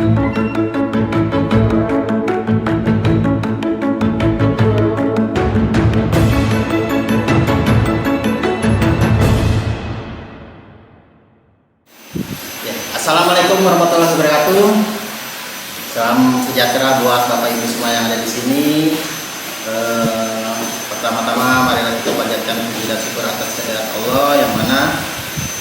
Assalamualaikum warahmatullahi wabarakatuh. Salam sejahtera buat Bapak Ibu semua yang ada di sini. Pertama-tama marilah kita panjatkan puji dan syukur atas kehadirat Allah yang mana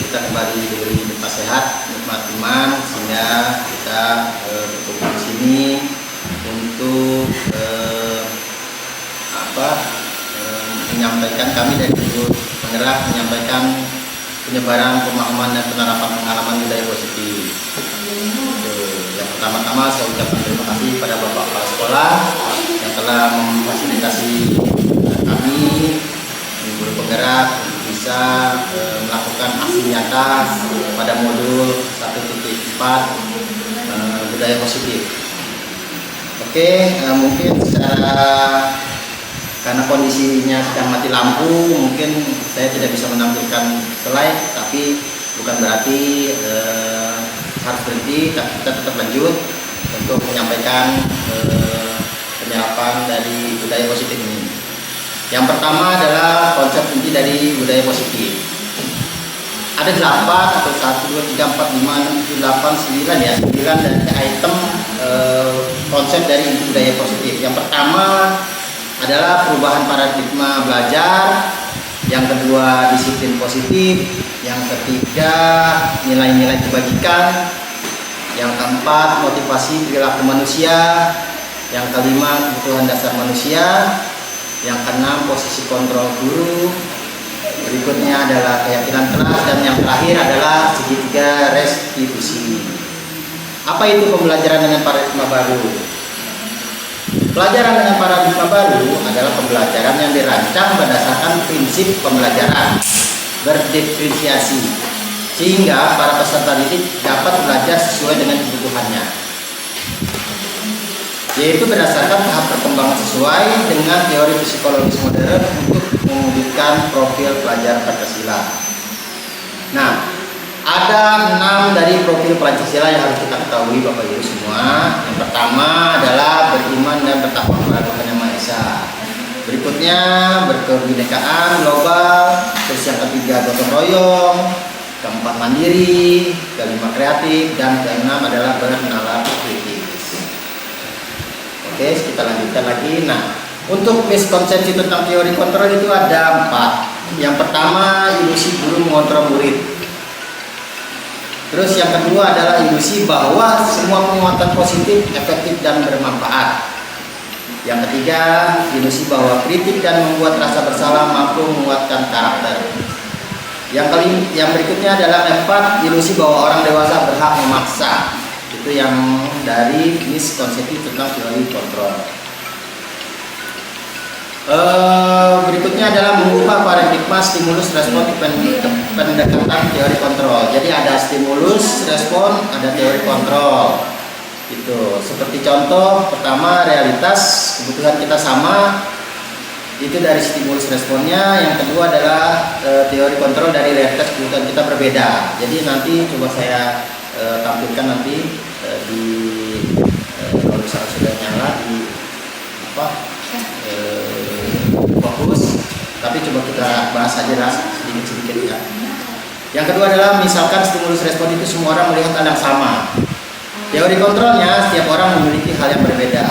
kita kembali diberi nikmat sehat, nikmat iman sehingga kita berkumpul di sini untuk menyampaikan kami dari Grup Penggerak menyampaikan penyebaran pemahaman dan penerapan pengalaman budaya positif. Yang pertama-tama saya ucapkan terima kasih pada Bapak Kepala Sekolah yang telah memfasilitasi kami Grup Penggerak untuk bisa melakukan aksi nyata pada modul 1.4 budaya positif. Oke, mungkin karena kondisinya sedang mati lampu, mungkin saya tidak bisa menampilkan slide, tapi bukan berarti harus berhenti, tapi kita tetap lanjut untuk menyampaikan penyerapan dari budaya positif ini. Yang pertama adalah konsep inti dari budaya positif. Ada 8 atau 1, 2, 3, 4, 5, 6, 7, 8, 9 ya, 9 dari item konsep dari inti budaya positif. Yang pertama adalah perubahan paradigma belajar, yang kedua disiplin positif, yang ketiga nilai-nilai kebajikan, yang keempat motivasi perilaku manusia, yang kelima kebutuhan dasar manusia, yang keenam posisi kontrol guru, berikutnya adalah keyakinan kelas, dan yang terakhir adalah segitiga restitusi. Apa itu pembelajaran dengan paradigma baru? Pelajaran dengan paradigma baru adalah pembelajaran yang dirancang berdasarkan prinsip pembelajaran berdiferensiasi sehingga para peserta didik dapat belajar sesuai dengan kebutuhannya, yaitu berdasarkan tahap perkembangan sesuai dengan teori psikologis modern untuk mewujudkan profil pelajar Pancasila. Nah, ada 6 dari profil Pancasila yang harus kita ketahui Bapak Ibu semua. Yang pertama adalah beriman dan bertakwa kepada Tuhan Yang Maha Esa. Berikutnya berkebinekaan global. Terus yang ketiga gotong royong. Keempat mandiri. Kelima kreatif. Dan keenam adalah bernalar kritis. Oke, kita lanjutkan lagi. Nah, untuk miskonsepsi tentang teori kontrol itu ada 4. Yang pertama, ilusi guru mengontrol murid. Terus yang kedua adalah ilusi bahwa semua penguatan positif, efektif dan bermanfaat. Yang ketiga, ilusi bahwa kritik dan membuat rasa bersalah mampu menguatkan karakter. Yang berikutnya adalah 4, ilusi bahwa orang dewasa berhak memaksa. Itu yang dari miskonsepsi tentang teori kontrol. Berikutnya adalah mengubah paradigma stimulus respon pendekatan teori kontrol. Jadi ada stimulus respon, ada teori kontrol. Itu seperti contoh pertama, realitas kebutuhan kita sama, itu dari stimulus responnya. Yang kedua adalah teori kontrol dari realitas kebutuhan kita berbeda. Jadi nanti coba saya tampilkan nanti di kalau misalnya sudah nyala di fokus, tapi coba kita bahas saja sedikit-sedikit ya. Yang kedua adalah misalkan stimulus respon itu semua orang melihat hal yang sama. Teori kontrolnya setiap orang memiliki hal yang berbeda.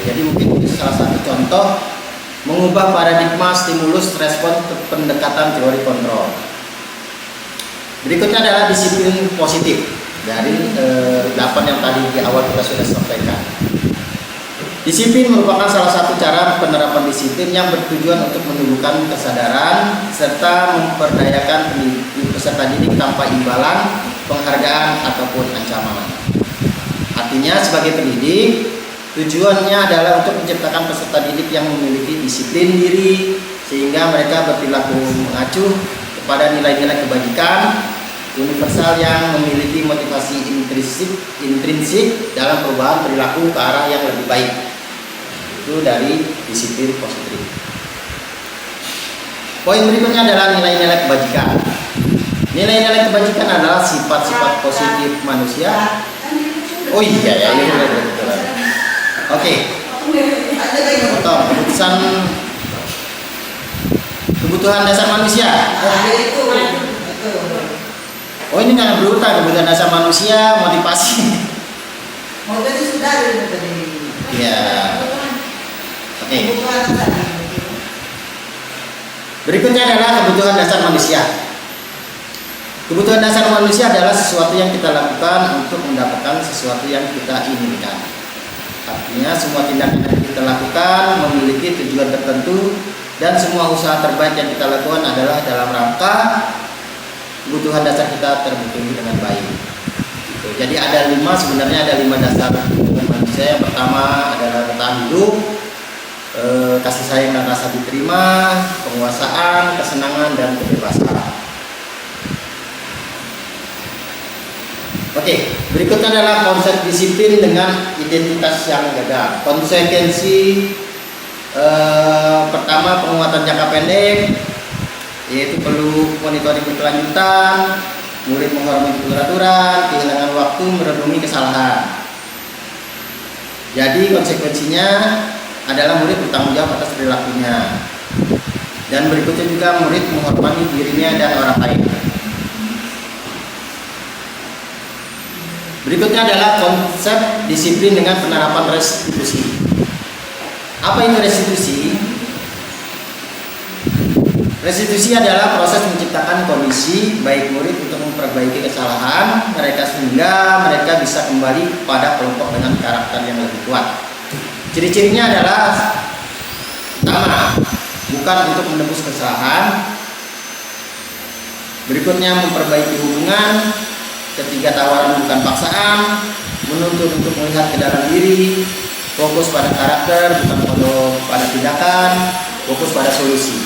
Jadi mungkin itu salah satu contoh mengubah paradigma stimulus respon pendekatan teori kontrol. Berikutnya adalah disiplin positif dari 8 yang tadi di awal kita sudah sampaikan. Disiplin merupakan salah satu cara penerapan disiplin yang bertujuan untuk menumbuhkan kesadaran serta memperdayakan peserta didik tanpa imbalan, penghargaan ataupun ancaman. Artinya sebagai pendidik, tujuannya adalah untuk menciptakan peserta didik yang memiliki disiplin diri sehingga mereka berperilaku mengacu kepada nilai-nilai kebajikan universal yang memiliki motivasi intrinsik dalam perubahan perilaku ke arah yang lebih baik. Itu dari disiplin positif. Poin berikutnya adalah nilai-nilai kebajikan. Nilai-nilai kebajikan adalah sifat-sifat positif manusia Oh iya ya, ini betul. Oke. Potong kebutuhan dasar manusia. Oh ini nggak berurutan, kebutuhan dasar manusia, motivasi. Iya. Oke. Berikutnya adalah kebutuhan dasar manusia. Kebutuhan dasar manusia adalah sesuatu yang kita lakukan untuk mendapatkan sesuatu yang kita inginkan. Artinya semua tindakan yang kita lakukan memiliki tujuan tertentu dan semua usaha terbaik yang kita lakukan adalah dalam rangka kebutuhan dasar kita terpenuhi dengan baik. Jadi ada 5 dasar kebutuhan manusia. Yang pertama adalah bertahan hidup, kasih sayang dan rasa diterima, penguasaan, kesenangan dan kebebasan. Oke, berikutnya adalah konsep disiplin dengan identitas yang gagal. Konsekuensi pertama penguatan jangka pendek, yaitu perlu monitoring berkelanjutan, murid menghormati peraturan, kehilangan waktu merenungi kesalahan. Jadi konsekuensinya adalah murid bertanggung jawab atas perilakunya. Dan berikutnya juga murid menghormati dirinya dan orang lain. Berikutnya adalah konsep disiplin dengan penerapan restitusi. Apa itu restitusi? Restitusi adalah proses menciptakan kondisi baik murid untuk memperbaiki kesalahan mereka sehingga mereka bisa kembali pada kelompok dengan karakter yang lebih kuat. Ciri-cirinya adalah pertama, bukan untuk menebus kesalahan. Berikutnya memperbaiki hubungan. Ketiga, tawaran bukan paksaan, menuntut untuk melihat ke dalam diri, fokus pada karakter bukan pada tindakan, fokus pada solusi.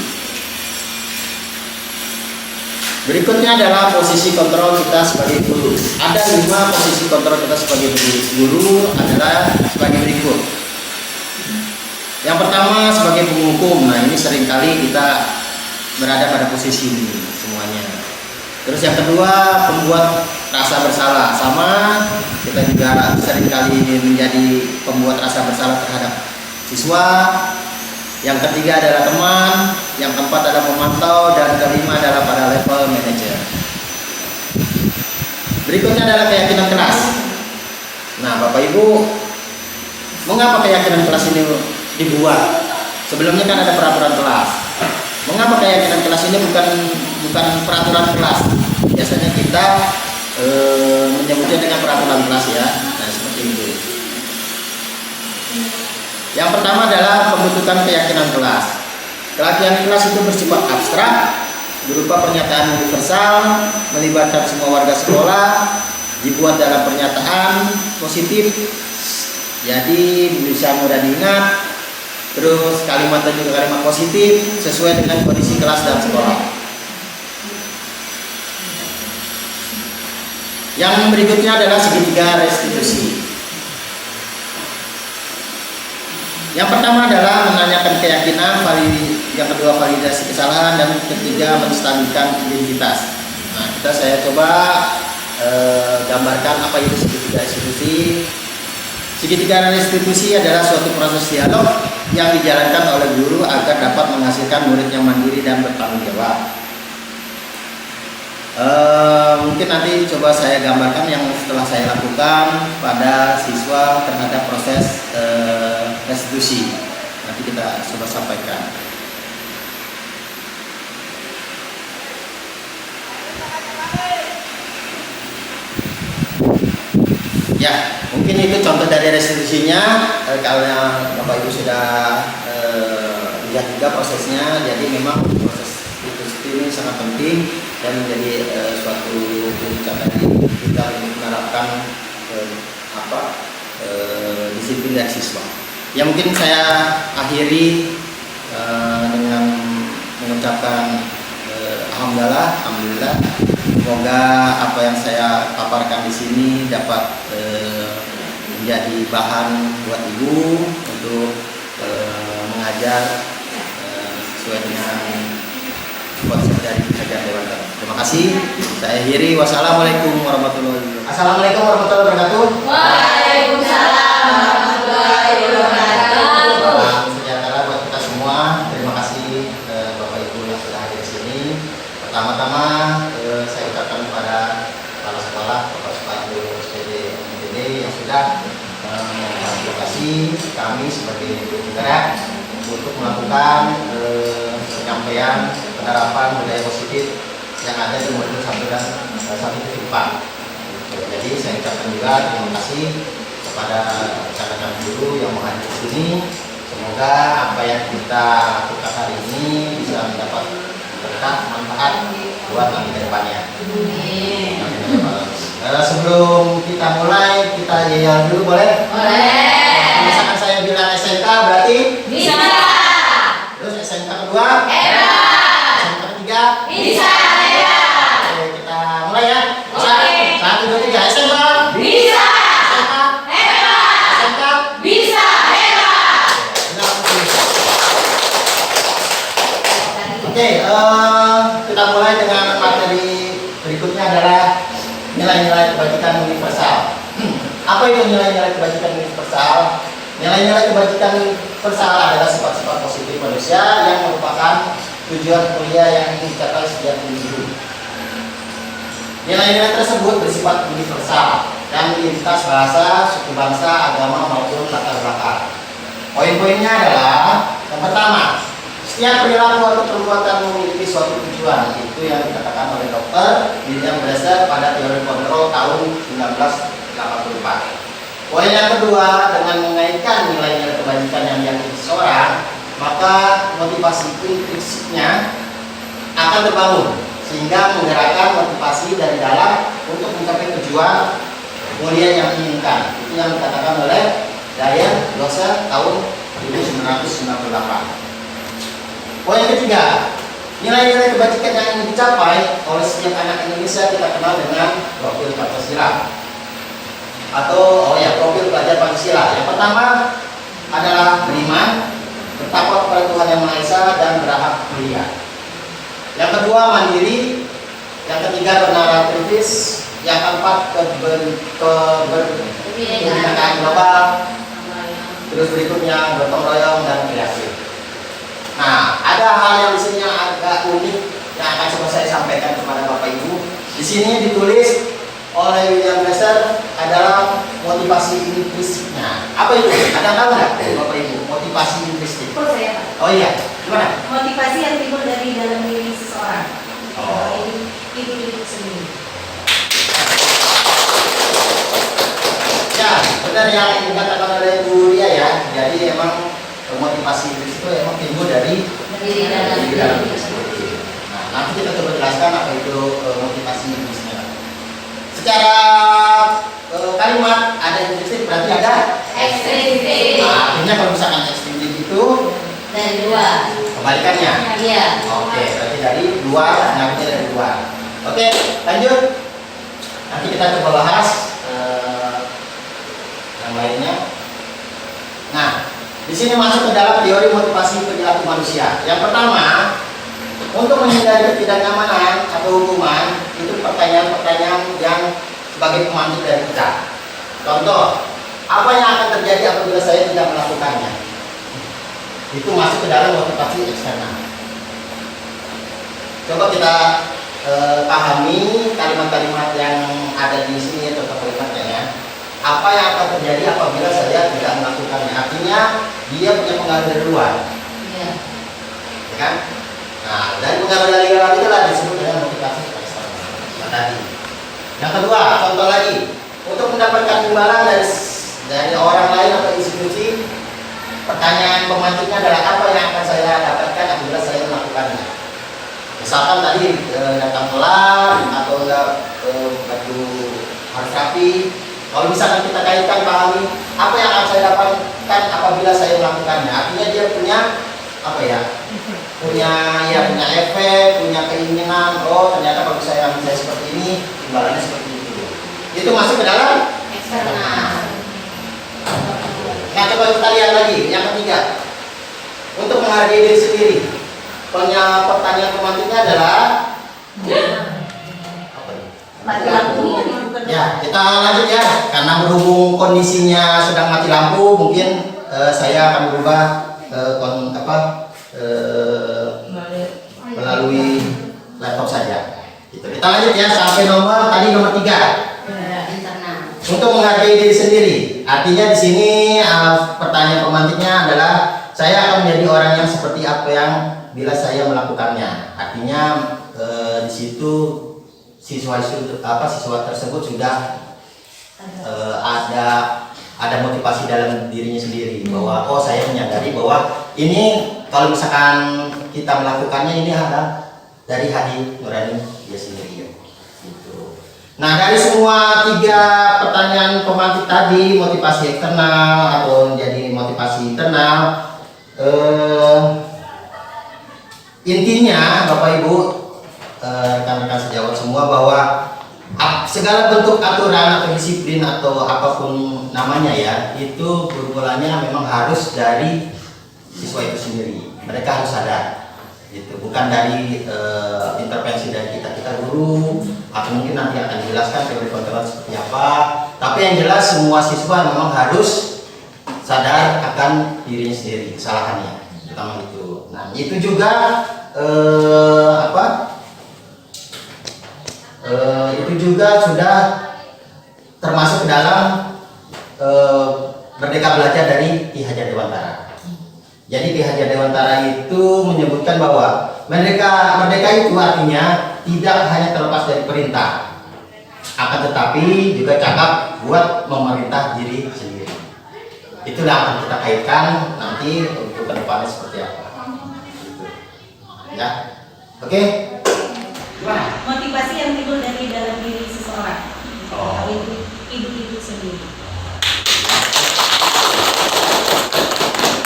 Berikutnya adalah posisi kontrol kita sebagai guru. Ada 5 posisi kontrol kita sebagai guru adalah sebagai berikut. Yang pertama sebagai penghukum. Nah ini seringkali kita berada pada posisi ini semuanya. Terus yang kedua pembuat rasa bersalah, sama kita juga seringkali menjadi pembuat rasa bersalah terhadap siswa. Yang ketiga adalah teman, yang keempat adalah pemantau, dan kelima adalah pada level manajer. Berikutnya adalah keyakinan kelas. Nah Bapak Ibu, mengapa keyakinan kelas ini dibuat? Sebelumnya kan ada peraturan kelas. Mengapa keyakinan kelas ini bukan peraturan kelas? Biasanya kita menyebutnya dengan peraturan kelas ya. Nah seperti itu. Yang pertama adalah pembentukan keyakinan kelas. Keyakinan kelas itu bersifat abstrak, berupa pernyataan universal, melibatkan semua warga sekolah, dibuat dalam pernyataan positif, jadi bisa mudah diingat. Terus kalimatnya juga kalimat positif sesuai dengan kondisi kelas dan sekolah. Yang berikutnya adalah segitiga restitusi. Yang pertama adalah menanyakan keyakinan, yang kedua validasi kesalahan, dan ketiga menstabilkan identitas. Nah, saya coba gambarkan apa itu segitiga restitusi. Segitiga restitusi adalah suatu proses dialog yang dijalankan oleh guru agar dapat menghasilkan murid yang mandiri dan bertanggung jawab. Mungkin nanti coba saya gambarkan yang setelah saya lakukan pada siswa terhadap proses restitusi. Nanti kita coba sampaikan. Ya, mungkin itu contoh dari restitusinya. Kalau Bapak Ibu sudah lihat juga prosesnya, jadi memang proses restitusi ini sangat penting dan menjadi suatu puncak dari kita untuk menerapkan disiplin dari siswa. Ya mungkin saya akhiri dengan mengucapkan alhamdulillah. Semoga apa yang saya paparkan di sini dapat menjadi bahan buat Ibu untuk mengajar sesuai dengan konsep dari pengajar Dewan Guru. Terima kasih. Saya akhiri. Wassalamualaikum warahmatullahi wabarakatuh. Assalamualaikum warahmatullahi wabarakatuh. sekolah Bapak Suparto SPD MPD yang sudah mengadvokasi kami sebagai bergerak untuk melakukan penyampaian penerapan budaya positif yang ada di modul 1 dan 1.4. Jadi saya ucapkan juga terima kasih kepada rekan-rekan guru yang menghadir di sini. Semoga apa yang kita lakukan hari ini bisa mendapat berkah manfaat buat nanti ke depannya. Sebelum kita mulai, kita yel dulu boleh? Boleh. Misalkan saya bilang SMK berarti Bisa. Terus SMK kedua? Hebat. SMK ketiga? Bisa. Hebat. Oke, kita mulai ya. Oke. 1, 2, 3. SMK? Bisa. SMK? Hebat. SMK? Bisa. Hebat. Benar, betul. Oke, kita mulai dengan materi berikutnya adalah nilai-nilai kebajikan universal. Apa itu nilai-nilai kebajikan universal? Nilai-nilai kebajikan universal adalah sifat-sifat positif manusia yang merupakan tujuan mulia yang ingin dicapai setiap individu. Nilai-nilai tersebut bersifat universal dan lintas bahasa, suku bangsa, agama maupun latar belakang. Poin-poinnya adalah yang pertama, setiap perilaku atau perbuatan memiliki suatu tujuan. Itu yang dikatakan oleh Dr. William Glasser pada teori kontrol tahun 1984. Poin yang kedua, dengan mengaitkan nilai-nilai kebajikan yang diyakini seseorang, maka motivasi intrinsiknya akan terbangun sehingga menggerakkan motivasi dari dalam untuk mencapai tujuan mulia yang diinginkan. Itu yang dikatakan oleh Diane Glasser tahun 1998. Poin ketiga, nilai-nilai kebajikan yang ingin dicapai oleh setiap anak Indonesia kita kenal dengan profil Pancasila atau profil pelajar Pancasila. Yang pertama adalah beriman, bertakwa kepada Tuhan Yang Maha Esa dan berhak mulia. Yang kedua mandiri, yang ketiga bernarativis, yang keempat keberpihakan global, terus berikutnya gotong royong dan kreatif. Nah, ada hal yang di sini yang agak unik yang akan coba saya sampaikan kepada Bapak Ibu. Di sini ditulis oleh William Glasser adalah motivasi intrinsiknya. Apa itu? Ada tahu nggak Bapak Ibu? Motivasi intrinsik. Oh, saya Pak. Oh iya, gimana? Motivasi yang timbul dari dalam diri seseorang. Oh. Individu sendiri. Ya, benar yang dikatakan oleh Bu Lia ya. Jadi emang motivasi itu emang timbul dari dalam diri sendiri. Nah, nanti kita coba jelaskan apa itu motivasi intrinsik. Secara kalimat ada intrinsik berarti ada Ekstrinsik. Nah, artinya kalau misalkan ekstrinsik itu Dari luar. kebalikannya. Iya. Oke, berarti dari luar, nyambungnya dari luar. Oke, lanjut. Nanti kita coba bahas yang lainnya. Nah, di sini masuk ke dalam teori motivasi perilaku manusia. Yang pertama, untuk menghindari ketidaknyamanan atau hukuman, itu pertanyaan-pertanyaan yang sebagai pemantik dari kita. Contoh, apa yang akan terjadi apabila saya tidak melakukannya? Itu masuk ke dalam motivasi eksternal. Coba kita pahami kalimat-kalimat yang ada di sini atau kalimatnya ya. Apa yang akan terjadi apabila saya tidak melakukannya? Artinya dia punya pengaruh dari luar, Iya. ya kan? Nah, dari pengaruh dari luar itulah disebut dengan motivasi eksternal. Nah, tadi. Yang kedua, contoh lagi, untuk mendapatkan imbalan dari orang lain atau institusi, pertanyaan pemantiknya adalah apa yang akan saya dapatkan apabila saya melakukannya. Misalkan tadi datang telat atau enggak baju harus rapi. Kalau misalkan kita kaitkan pahami apa yang akan saya dapatkan apabila saya melakukannya, artinya dia punya apa ya? Punya efek, punya keinginan. Oh ternyata kalau saya seperti ini, imbalannya seperti itu. Itu masuk ke dalam Eksternal. Nah coba kita lihat lagi yang ketiga, untuk menghargai diri sendiri. Pertanyaan pemantiknya adalah apa ini? Mati lampunya dibuka. Ya kita lanjut ya, karena berhubung kondisinya sedang mati lampu, mungkin saya akan berubah melalui laptop saja. Gitu. Kita lanjut ya sampai nomor 3. untuk menghargai diri sendiri. Artinya di sini pertanyaan pemantiknya adalah saya akan menjadi orang yang seperti apa yang bila saya melakukannya. Artinya di situ siswa tersebut sudah ada motivasi dalam dirinya sendiri bahwa oh saya menyadari bahwa ini kalau misalkan kita melakukannya ini ada dari hati nurani dia sendiri gitu. Nah, dari semua 3 pertanyaan pemantik tadi, motivasi eksternal atau menjadi motivasi internal, intinya Bapak Ibu, rekan-rekan sejawat semua, bahwa segala bentuk aturan atau disiplin atau apapun namanya ya, itu bermulanya memang harus dari siswa itu sendiri. Mereka harus sadar gitu, bukan dari intervensi dari kita guru, atau mungkin nanti akan dijelaskan teori kontrol seperti apa. Tapi yang jelas semua siswa memang harus sadar akan dirinya sendiri, kesalahannya, pertama itu. Nah, itu juga itu juga sudah termasuk dalam Merdeka Belajar dari Ki Hajar Dewantara. Jadi Ki Hajar Dewantara itu menyebutkan bahwa merdeka itu artinya tidak hanya terlepas dari perintah, akan tetapi juga cakap buat memerintah diri sendiri. Itulah akan kita kaitkan nanti untuk kedepannya seperti apa. Gitu. Ya, oke. Gimana? Motivasi yang timbul dari dalam diri seseorang. Oh. Ibu sendiri.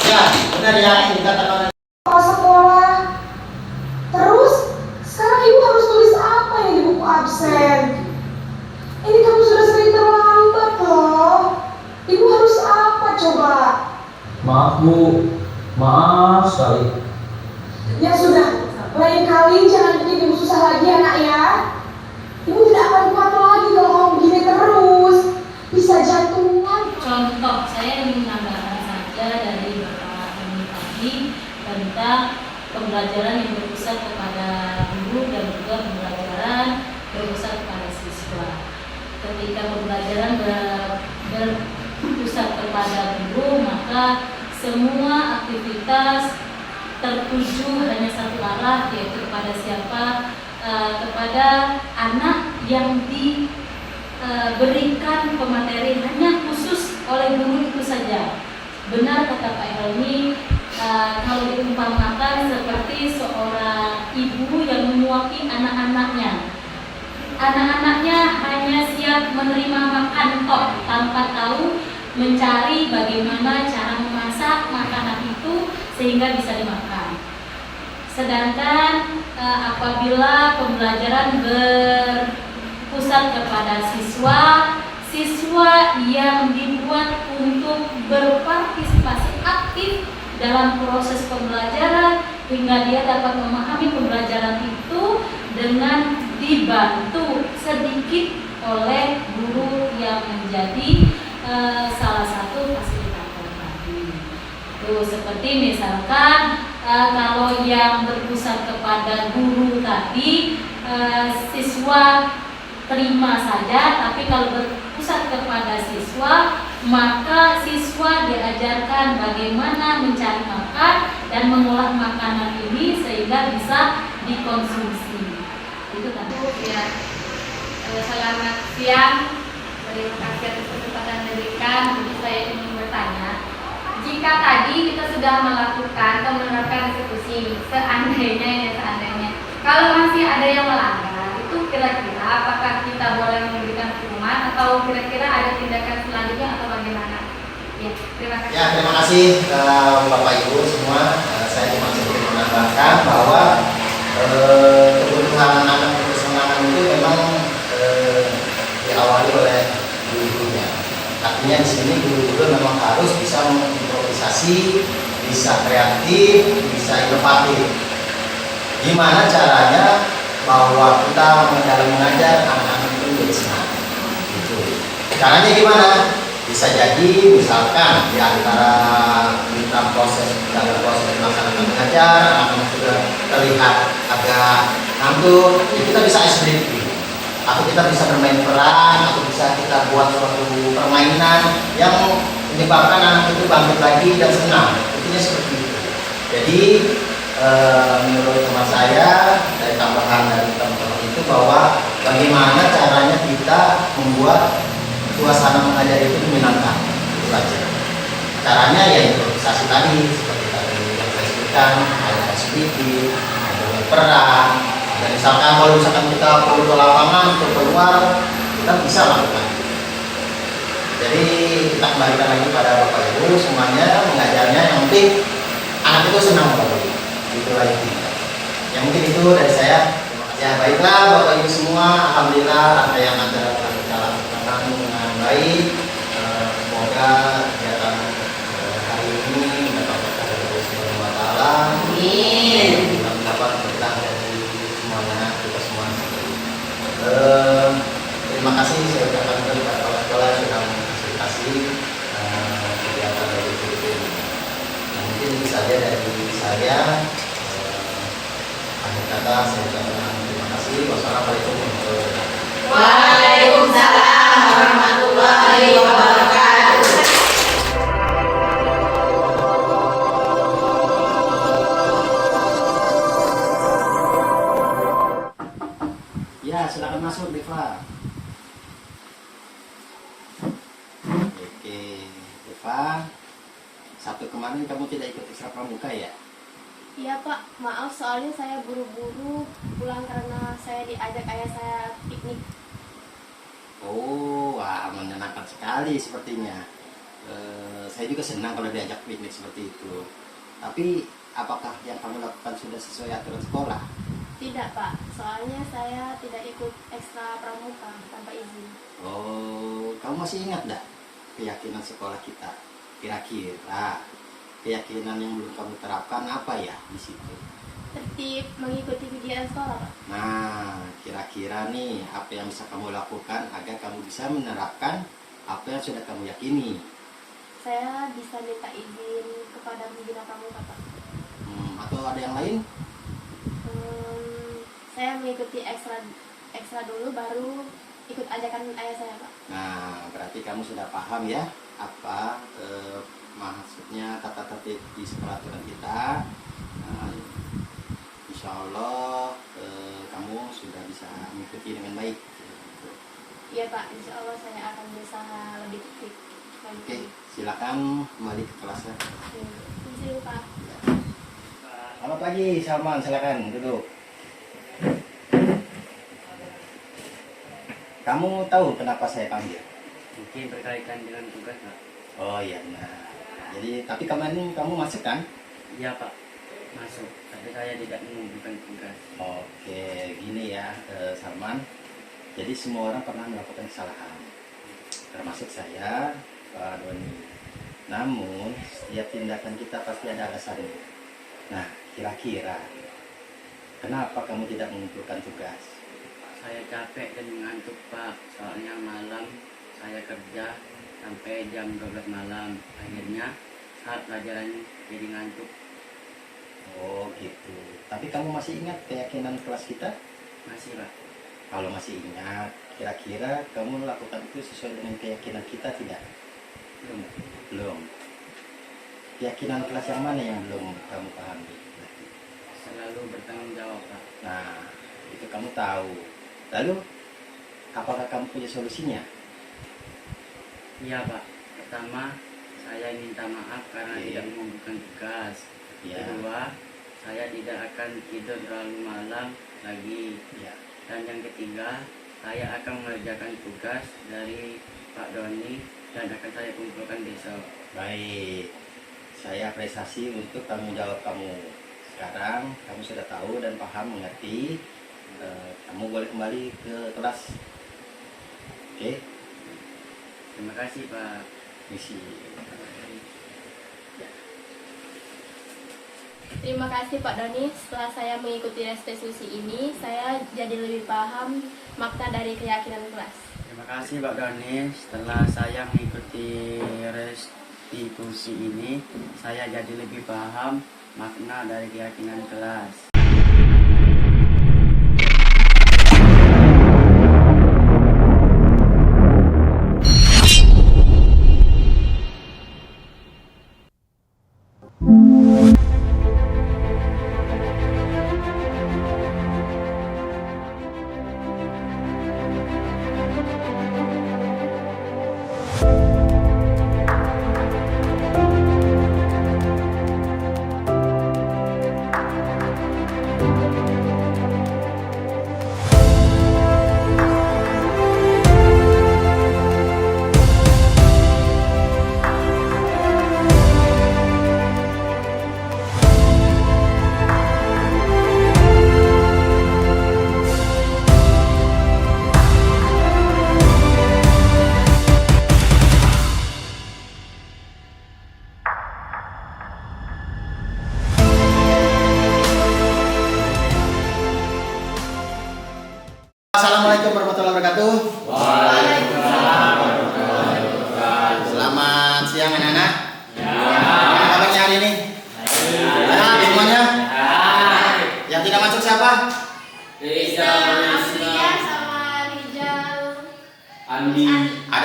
Ya, benar yang dikatakan. Sekolah. Terus sekarang ibu harus tulis apa yang di buku absen? Ini kamu sudah sering terlambat loh. Ibu harus apa coba? Maaf Bu, maaf sekali. Ya sudah, lain kali jangan bikin ibu susah lagi anak ya. Ibu tidak akan kuat lagi kalau kamu begini terus. Bisa jantungan. Contoh, saya ingin menambahkan saja dari Bapak ini tadi tentang pembelajaran yang berpusat kepada guru dan juga pembelajaran berpusat kepada siswa. Ketika pembelajaran berpusat kepada guru, maka semua aktivitas tertuju hanya satu arah, yaitu kepada siapa? Kepada anak yang diberikan pemateri hanya khusus oleh guru itu saja. Benar kata Pak Helmi, kalau diumpamakan seperti seorang ibu yang menyuapi anak-anaknya. Anak-anaknya hanya siap menerima makan tok, tanpa tahu mencari bagaimana cara memasak makanan itu sehingga bisa dimakan. Sedangkan apabila pembelajaran berpusat kepada siswa yang dibuat untuk berpartisipasi aktif dalam proses pembelajaran hingga dia dapat memahami pembelajaran itu dengan dibantu sedikit oleh guru yang menjadi salah satu fasilitator tadi. Tuh, seperti misalkan kalau yang berpusat kepada guru tadi siswa terima saja, tapi kalau berpusat kepada siswa maka siswa diajarkan bagaimana mencari makan dan mengolah makanan ini sehingga bisa dikonsumsi. Itu tadi. Ya, selamat siang. Terima kasih atas kesempatan diberikan. Jadi saya ingin bertanya, jika tadi kita sudah melakukan atau menerapkan eksekusi, seandainya, kalau masih ada yang melanggar, itu kira-kira apakah kita boleh memberikan hukuman atau kira-kira ada tindakan selanjutnya atau bagaimana? Ya, terima kasih. Ya, terima kasih Bapak Ibu semua. Saya cuma sedikit menambahkan bahwa kebutuhan anak berkesenangan itu memang diawali oleh guru-gurunya. Artinya di sini guru-guru memang harus bisa mengimprovisasi, bisa kreatif, bisa inovatif. Gimana caranya bahwa kita dalam mengajar anak-anak itu menjadi senang? Gitu. Caranya gimana? Bisa jadi misalkan di antara kita dalam proses melaksanakan mengajar, anak-anak sudah terlihat agak ngantuk, ya kita bisa ice breaking, atau kita bisa bermain peran, atau bisa kita buat suatu keyakinan yang menyebabkan anak itu bangkit lagi dan senang. Intinya seperti itu. Jadi menurut teman saya dari tambahan dari teman-teman itu bahwa bagaimana caranya kita membuat suasana mengajar itu menyenangkan, itu aja. Caranya ya improvisasi tadi seperti tadi yang saya sebutkan, ada sedikit, ada berperan. Dan misalkan kalau misalkan kita perlu ke lapangan untuk keluar, kita bisa lakukan. Jadi kita kembalikan lagi pada Bapak Ibu semuanya mengajarnya, yang penting anak itu senang Bapak Ibu. Itulah intinya. Yang mungkin itu dari saya. Ya baiklah Bapak Ibu semua, alhamdulillah rangkaian acara telah kita lakukan dengan baik. Semoga kegiatan hari ini mendapat berkah dari Allah Subhanahu wa taala. Amin. Kita mendapat berkah dari semuanya, kita semua. Terima kasih saya ucapkan kepada kepala sekolah yang sudah memfasilitasi kegiatan dari PDP ini. Nah, mungkin itu saja dari saya. Akhir kata saya ucapkan terima kasih. Wassalamualaikum warahmatullahi wabarakatuh. Waalaikumsalam warahmatullahi wabarakatuh. Ya, silakan masuk, Deva. Oke, Deva. Sabtu kemarin kamu tidak ikut ekstra pramuka ya? Iya Pak, maaf soalnya saya buru-buru pulang karena saya diajak ayah saya piknik. Oh, wah, menyenangkan sekali sepertinya. Saya juga senang kalau diajak piknik seperti itu. Tapi, apakah yang kamu lakukan sudah sesuai aturan sekolah? Tidak Pak, soalnya saya tidak ikut ekstra pramuka tanpa izin. Oh, kamu masih ingat enggak keyakinan sekolah kita? Kira-kira keyakinan yang belum kamu terapkan apa ya di situ? Tertib mengikuti kegiatan sekolah Pak. Nah, kira-kira nih apa yang bisa kamu lakukan agar kamu bisa menerapkan apa yang sudah kamu yakini? Saya bisa minta izin kepada pembina pramuka Pak. Atau ada yang lain? Saya mengikuti ekstra dulu baru ikut ajakan ayah saya Pak. Nah, berarti kamu sudah paham ya apa maksudnya tata tertib di sekolah aturan kita. Nah, insya Allah kamu sudah bisa mengikuti dengan baik. Iya Pak, insya Allah saya akan berusaha lebih tertib. Oke, silakan kembali ke kelasnya. Terima kasih Pak. Selamat pagi, Salman, silakan duduk. Kamu tahu kenapa saya panggil? Mungkin berkaitan dengan tugas Pak. Oh iya benar. Jadi tapi kemarin kamu masuk kan? Iya Pak, masuk. Tapi saya tidak mengumpulkan tugas. Oke, gini ya Salman. Jadi semua orang pernah melakukan kesalahan, termasuk saya, Pak Doni. Namun setiap tindakan kita pasti ada alasannya. Nah, kira-kira kenapa kamu tidak mengumpulkan tugas? Saya capek dan mengantuk Pak. Soalnya malam saya kerja sampai jam 12 malam. Akhirnya saat pelajaran jadi ngantuk. Oh gitu. Tapi kamu masih ingat keyakinan kelas kita? Masih Pak. Kalau masih ingat, kira-kira kamu lakukan itu sesuai dengan keyakinan kita tidak? Belum. Belum. Keyakinan kelas yang mana yang belum kamu pahami? Selalu bertanggung jawab Pak. Nah, itu kamu tahu. Lalu, apakah kamu punya solusinya? Iya Pak. Pertama, saya minta maaf karena Oke. tidak mengumpulkan tugas. Ya. Kedua, saya tidak akan tidur terlalu malam lagi. Ya. Dan yang ketiga, saya akan mengerjakan tugas dari Pak Doni dan akan saya kumpulkan besok. Baik. Saya apresiasi untuk tanggung jawab kamu. Sekarang kamu sudah tahu dan paham, mengerti. Kamu boleh kembali ke kelas. Oke? Terima kasih Pak. Misi. Terima kasih Pak Doni. Setelah saya mengikuti restitusi ini, saya jadi lebih paham makna dari keyakinan kelas. Terima kasih Pak Doni. Setelah saya mengikuti restitusi ini, saya jadi lebih paham makna dari keyakinan kelas.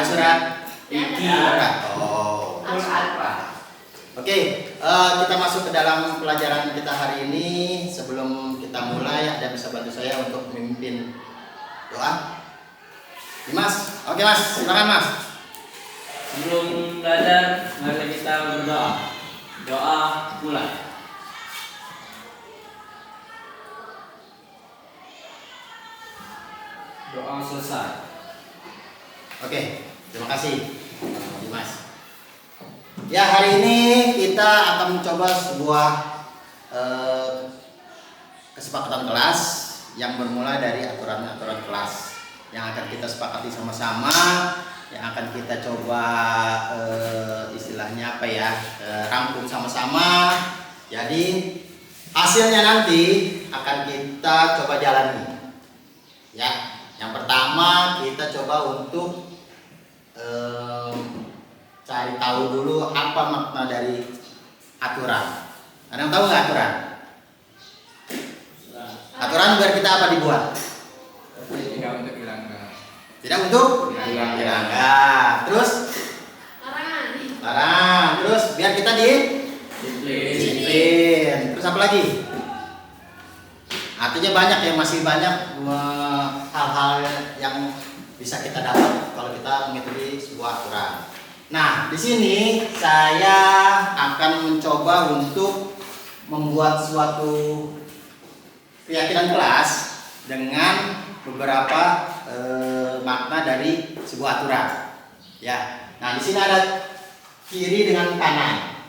ada surat Iki. Oh. Apa? Oke, kita masuk ke dalam pelajaran kita hari ini. Sebelum kita mulai, ada bisa bantu saya untuk memimpin doa? Dimas, oke Mas, silakan Mas. Sebelum belajar, mari kita berdoa. Doa mulai. Doa selesai. Oke, terima kasih Dimas. Ya, hari ini kita akan mencoba sebuah kesepakatan kelas yang bermula dari aturan-aturan kelas yang akan kita sepakati sama-sama, yang akan kita coba istilahnya apa ya, rangkum sama-sama. Jadi hasilnya nanti akan kita coba jalani. Ya, yang pertama kita coba untuk cari tahu dulu apa makna dari aturan. Ada yang tahu nggak aturan? Aturan biar kita apa dibuat? Tidak untuk dilanggar. Tidak untuk dilanggar. Terus Larangan. larang. Terus biar kita disiplin. Terus apa lagi? Artinya banyak ya, masih banyak hal-hal yang bisa kita dapat kalau kita mengikuti sebuah aturan. Nah, di sini saya akan mencoba untuk membuat suatu keyakinan kelas dengan beberapa makna dari sebuah aturan. Ya. Nah, di sini ada kiri dengan kanan.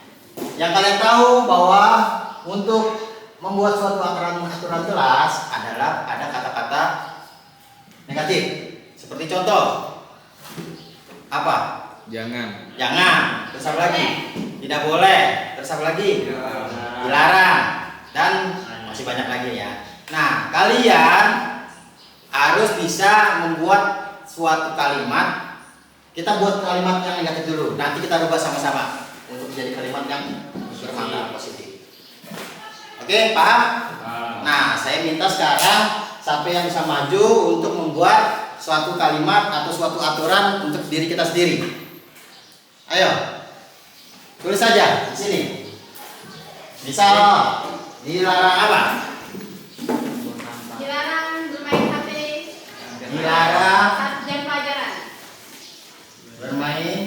Yang kalian tahu bahwa untuk membuat suatu aturan kelas adalah ada kata-kata negatif. Seperti contoh apa? Jangan. Jangan. Terus apa lagi? Tidak boleh. Terus apa lagi? Dilarang. Dan masih banyak lagi ya. Nah, kalian harus bisa membuat suatu kalimat. Kita buat kalimat yang negatif dulu. Nanti kita rubah sama-sama untuk menjadi kalimat yang bermakna positif. Oke, paham? Nah, saya minta sekarang sampai yang bisa maju untuk membuat suatu kalimat atau suatu aturan untuk diri kita sendiri. Ayo, tulis saja di sini. Misal, dilarang apa? Dilarang bermain HP. Dilarang Saat jam pelajaran. bermain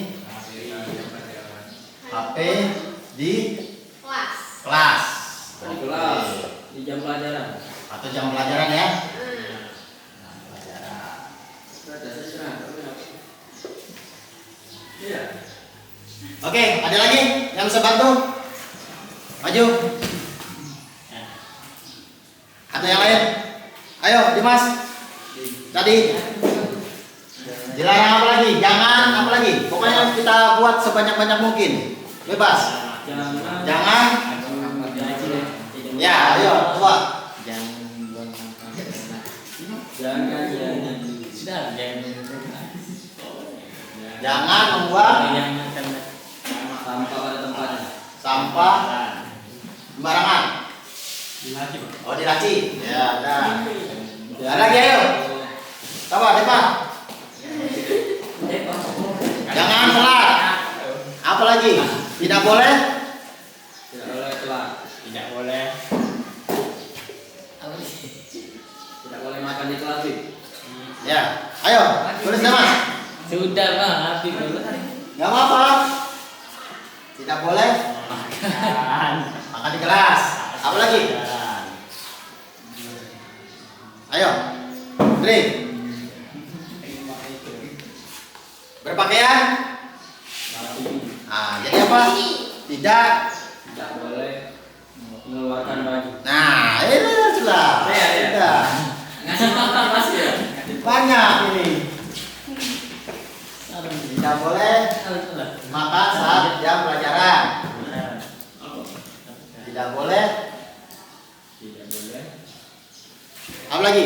HP di Kelas. kelas. Di kelas, di jam pelajaran. Atau jam pelajaran ya. Iya. Oke, ada lagi yang bisa bantu? Maju. Atau yang lain? Ayo, Dimas. Tadi dilarang apa lagi? Jangan apa lagi? Pokoknya kita buat sebanyak-banyak mungkin. Bebas. Jangan. Ya, ayo, coba. Jangan membuang Sampah pada tempatnya. sampah sembarangan. Oh, dilaci. Ya, ada. Ada lagi, ayo. Coba, Depa. Jangan telat. Apa lagi? Tidak boleh. Tidak boleh telat. Tidak boleh. Tidak boleh makan di kelas. Ya, ayo. Tulis Mas. Sudah Bang, habis dulu. Gak apa-apa. Tidak boleh makan di kelas. Apa lagi? Ayo. Tri. Berpakaian. Jadi apa? Tidak. Tidak boleh mengeluarkan baju. Nah, ini sudah. Ya. Sudah. Ngasih makan pasti ya. Banyak ini. Tidak boleh makan saat jam pelajaran. Tidak boleh. Tidak boleh Apa lagi?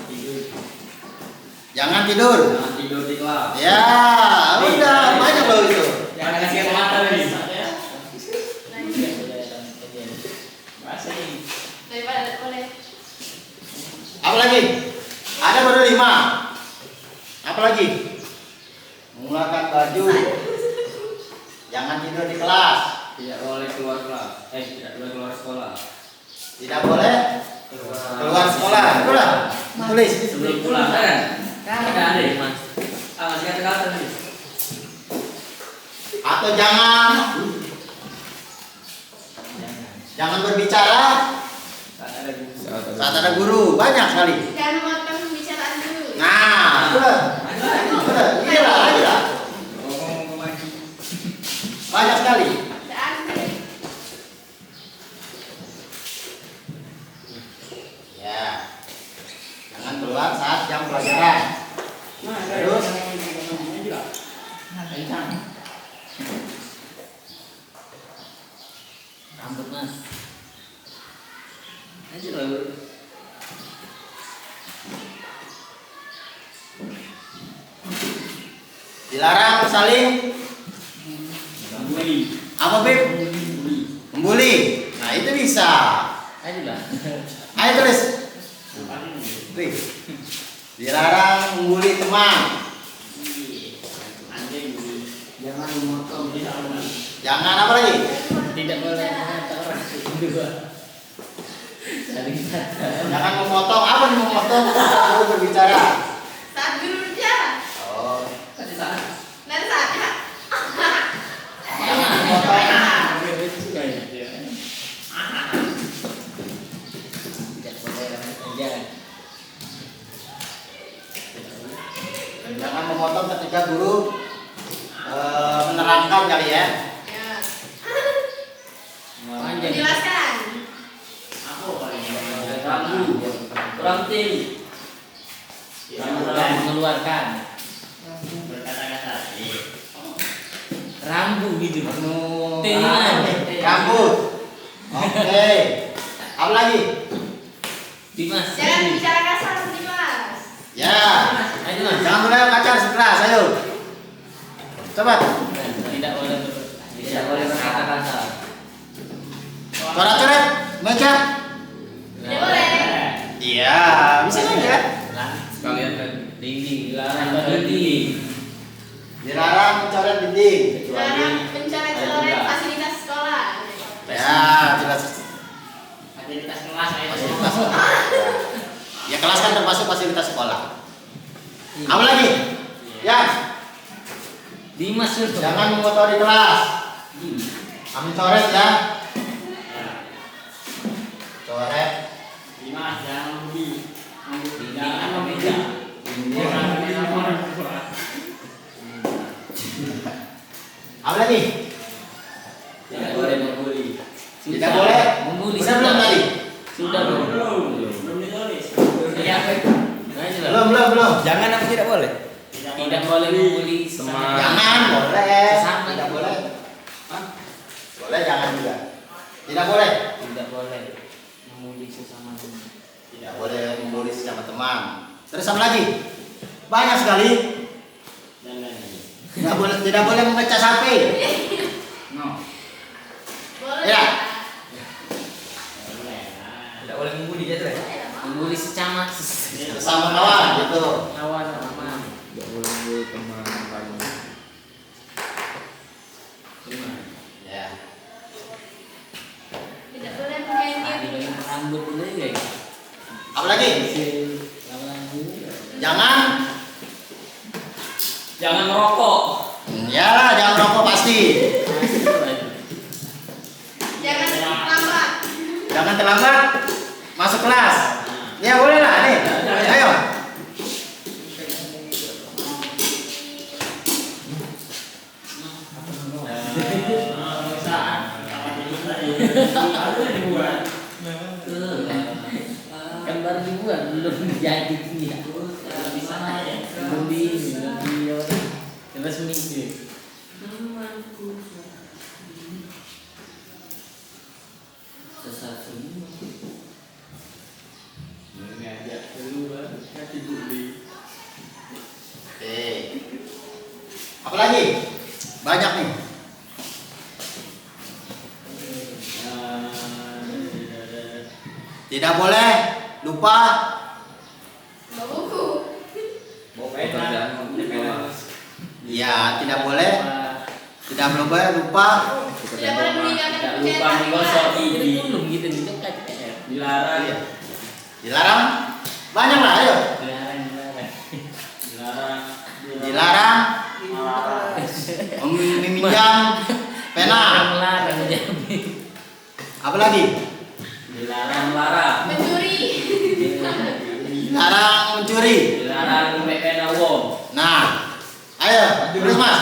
tidur. Jangan tidur. Jangan tidur di kelas. Ya, udah banyak loh itu. Jangan kasih mata nih. Daripada tidak boleh. Apa lagi? Ada baru 5. Apa lagi? baju. Jangan tidur di kelas. Tidak boleh keluar kelas. Tidak boleh keluar sekolah. Tidak boleh keluar sekolah. Betul lah. Tulis. Sebelum pulang kan? Kan ada mas. Masih kata-kata nih. Atau jangan berbicara saat ada guru. Banyak sekali. Jangan memotong pembicaraan dulu. Nah, betul. Iya, iya. Banyak sekali. Ya. Jangan keluar saat jam pelajaran. Terus Rambut mas. Aja loh. dilarang saling apa Beb? Membuli. Nah itu bisa. Aja lah. Ayo tulis. Wih. Dilarang membuli teman. Jangan memotong. Jangan apa lagi? Tidak boleh mengata orang kedua. Saling kata. Jangan memotong. Apa nih memotong? Aku berbicara. Saat guru bicara. Oh. Kasih saat. Dan saat Jangan memotong. Tidak boleh rambut aja. Jangan memotong ketika guru menerangkan kali ya. Panjang. Jelaskan. Rambu. Kurang tinggi. Mengeluarkan. Rambu gitu. Rambut. Oke. Apa lagi? Dimas. Jangan bicara kasar, Dimas. Ya. Ayo mas. Jangan mulai kacar sekelas. Ayo. Coba. Tidak boleh berkata-kata. Coret-coret meja. Tidak boleh. Iya, bisa aja. Sekalian kan dinding. Dilarang dinding. Dilarang mencoret dinding. Dilarang mencoret-coret fasilitas sekolah. Ya, jelas. Fasilitas kelas aja. Fasilitas sekolah. Ya, kelas kan termasuk fasilitas sekolah. Apa lagi? Ya, Dimas jangan mengotori kelas. Kami coret ya. Coret. Dimas jangan membuli. Jangan meja. Apa lagi? Tidak boleh membuli. Tidak boleh membuli. Sudah belum tadi? Sudah belum ditulis. Ya, Belum. Jangan apa tidak boleh? tidak boleh membuli Teman. Jangan, boleh. Sesama. Tidak boleh. Boleh, jangan juga. Tidak boleh. Tidak boleh membuli sesama teman. Tidak boleh membuli sesama teman. Terus apa lagi? Banyak sekali. Tidak boleh memecah HP. No. Boleh. Ya. Tidak boleh membuli dia tuh. Membuli sesama Sesama kawan gitu. kawan teman. Tidak boleh membuli teman lain. Ya. Tidak boleh menyanyi. Rambut dulu ya. Apa lagi? Jangan merokok. Ya lah, jangan rokok pasti. Jangan terlambat. Jangan terlambat masuk kelas. Ya boleh lah nih. Ayo. Kan baru dibuat belum jadi ya. Belum resmi. Sesuatu mengajak keluar hati budi. Oke. Apa lagi? Banyak nih. Tidak boleh lupa Bawa buku. Pekerjaan Ya, tidak boleh lupa. Tidak boleh meninggalkan Tidak kunci lupa air menggosok mata. gigi. Gitu gitu kan. Dilarang. Iya. Dilarang. Banyak lah, ayo. Dilarang. Dilarang meminjam pena. Melarang jadi. Apa lagi? Dilarang. Mencuri. Dilarang mencuri. Dilarang pakai pena wong. Nah, ayo, terus Mas.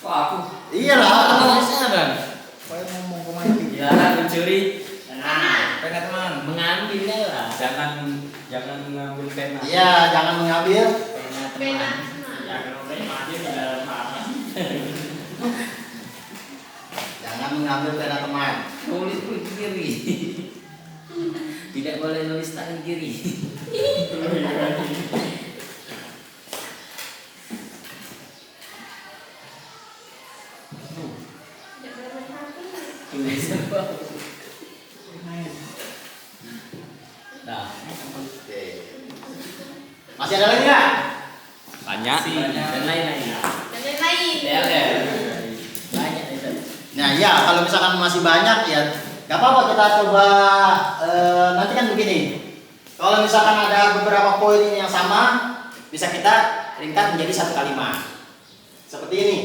Kok aku? Iyalah. Bang. Dilarang mencuri. Pena teman. Mengambilnya lah. Jangan mengambil pena. Iya, jangan mengambil. Pena. Jangan mengambil pena teman. Tulis kiri. Tidak boleh nulis tangan kiri. Tidak boleh main HP. Tulis apa? Nah, Oke. Masih ada lagi nggak? Banyak. dan lain-lain. Dan lain-lain. Banyak itu. Nah, ya kalau misalkan masih banyak ya nggak apa-apa, kita coba nanti kan begini. Kalau misalkan ada beberapa poin ini yang sama, bisa kita ringkas menjadi satu kalimat. Seperti ini.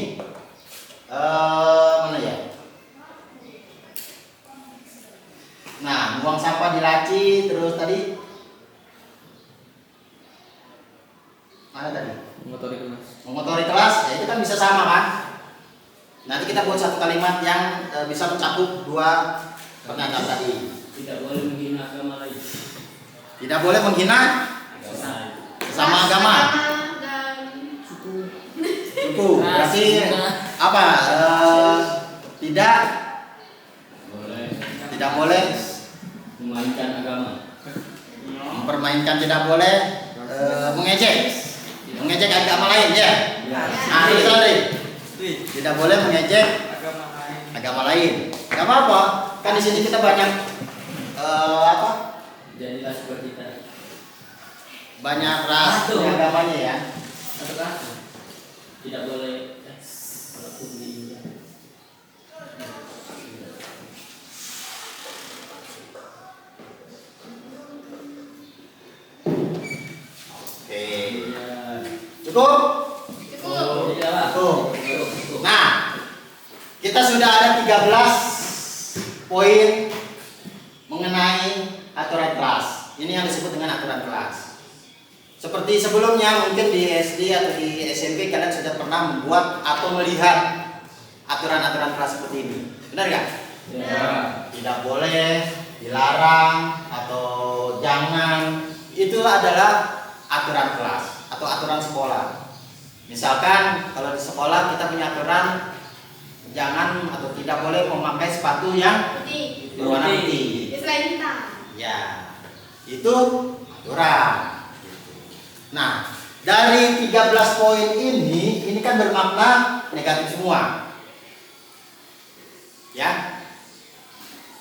Mana ya? Nah, buang sampah di laci, terus tadi mana tadi? Mengotori kelas. Mengotori kelas, ya itu kan bisa sama kan? Nanti kita buat satu kalimat yang bisa mencakup dua pernyataan tadi. Tidak boleh menghina agama lain. Tidak boleh menghina sesama agama. Dan Suku. Berarti apa? Tidak boleh Memainkan agama. mempermainkan, tidak boleh mengejek agama lain ya. Nah, itu tadi. Tidak boleh mengejek agama lain. Gak apa-apa. Kan di sini kita banyak apa? Jadilah seperti kita. Banyak ras Satu. agamanya ya. Satu kata. Tidak boleh walaupun di Oke. Cukup? cukup. Tuh. Nah, kita sudah ada 13 poin mengenai aturan kelas. Ini yang disebut dengan aturan kelas. Seperti sebelumnya mungkin di SD atau di SMP kalian sudah pernah membuat atau melihat aturan-aturan kelas seperti ini. Benar nggak? Ya. Tidak boleh, dilarang, atau jangan. Itu adalah aturan kelas atau aturan sekolah. Misalkan kalau di sekolah kita punya aturan jangan atau tidak boleh memakai sepatu yang Putih. berwarna putih. Selain hitam. Ya, itu aturan. Nah, dari 13 poin ini kan bermakna negatif semua. Ya.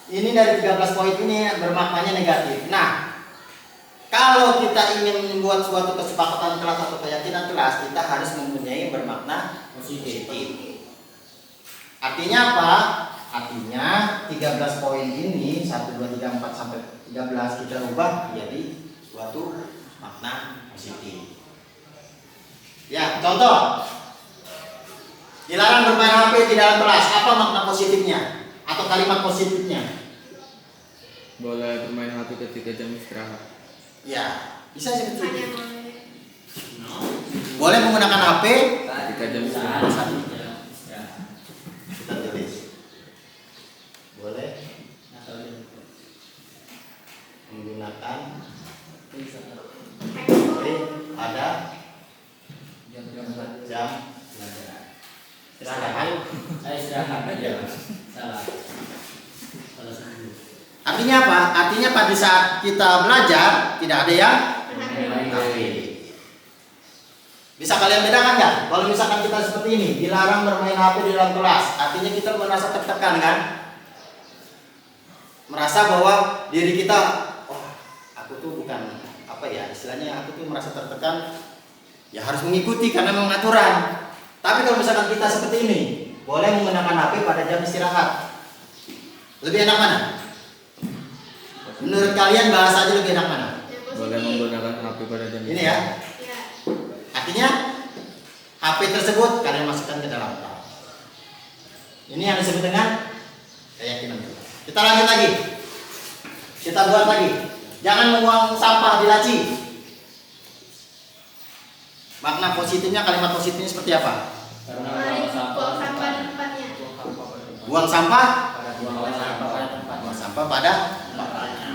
Ini dari 13 poin ini bermaknanya negatif. Nah, kalau kita ingin membuat suatu kesepakatan kelas atau keyakinan kelas, kita harus mempunyai bermakna positif. Artinya apa? Artinya 13 poin ini 1, 2, 3, 4 sampai 13 kita ubah menjadi suatu makna positif. Ya, contoh. Dilarang bermain HP di dalam kelas. Apa makna positifnya? Atau kalimat positifnya? Boleh bermain HP ketika jam istirahat. Ya, bisa seperti Hanya itu. boleh. Boleh menggunakan HP. Ketika jam Saat istirahat. satu jam. Ya. Kita tulis. Boleh Asal dia. menggunakan Bisa. HP pada Jam-jam jam istirahat. istirahat aja. Salah. Salah satu. Artinya apa? Artinya pada saat kita belajar tidak ada yang HP. Bisa kalian bedakan nggak? Kalau misalkan kita seperti ini, dilarang bermain HP di dalam kelas, artinya kita merasa tertekan kan? Merasa bahwa diri kita, oh, aku tuh bukan apa ya, istilahnya aku tuh merasa tertekan, ya harus mengikuti karena memang aturan. Tapi kalau misalkan kita seperti ini, boleh menggunakan HP pada jam istirahat. Lebih enak mana? Menurut kalian bahasa aja lebih enak mana? Boleh menggunakan HP pada jam Ini ya. Artinya HP tersebut kalian masukkan ke dalam tas. Ini yang disebut dengan keyakinan kita. Kita lanjut lagi. Kita buat lagi. Jangan membuang sampah di laci. Makna positifnya, kalimat positifnya seperti apa? Mari buang sampah di tempatnya. Buang sampah, Buang sampah pada tempatnya.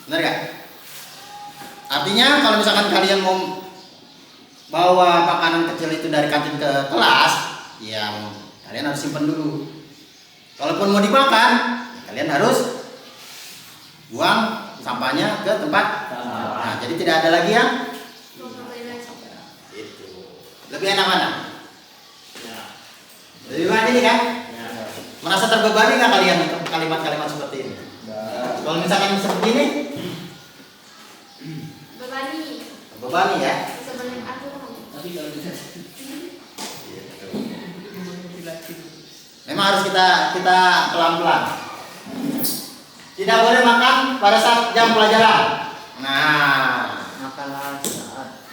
Benar gak? Artinya kalau misalkan kalian mau bawa makanan kecil itu dari kantin ke kelas, ya kalian harus simpan dulu. Kalaupun mau dimakan, ya kalian harus buang sampahnya ke tempat. Nah, jadi tidak ada lagi yang itu. Lebih enak mana? Lebih enak ini kan? Merasa terbebani nggak kalian kalimat-kalimat seperti ini? Kalau misalkan seperti ini, bebani ya. Sebenarnya aku Tapi kalau bisa Memang harus kita pelan-pelan. Tidak boleh makan pada saat jam pelajaran. Nah, makanlah saat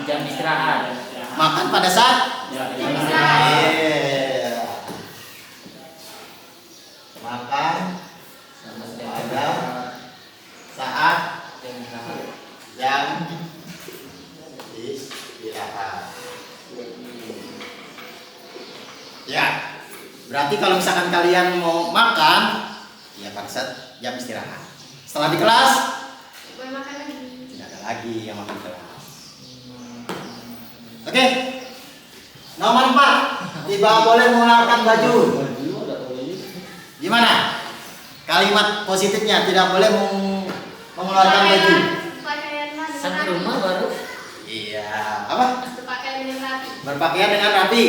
jam istirahat. makan pada saat Jam Iya. Makan pada saat jam istirahat. Ya, berarti kalau misalkan kalian mau makan, ya pada saat jam istirahat. Setelah di kelas, boleh makan lagi. tidak ada lagi yang makan di kelas. Oke. Nomor 4, tidak boleh mengeluarkan baju. Gimana? Kalimat positifnya tidak boleh mengeluarkan baju. Pakaian dengan Sampai rapi. rumah baru Iya, apa? Berpakaian dengan rapi. Berpakaian dengan rapi.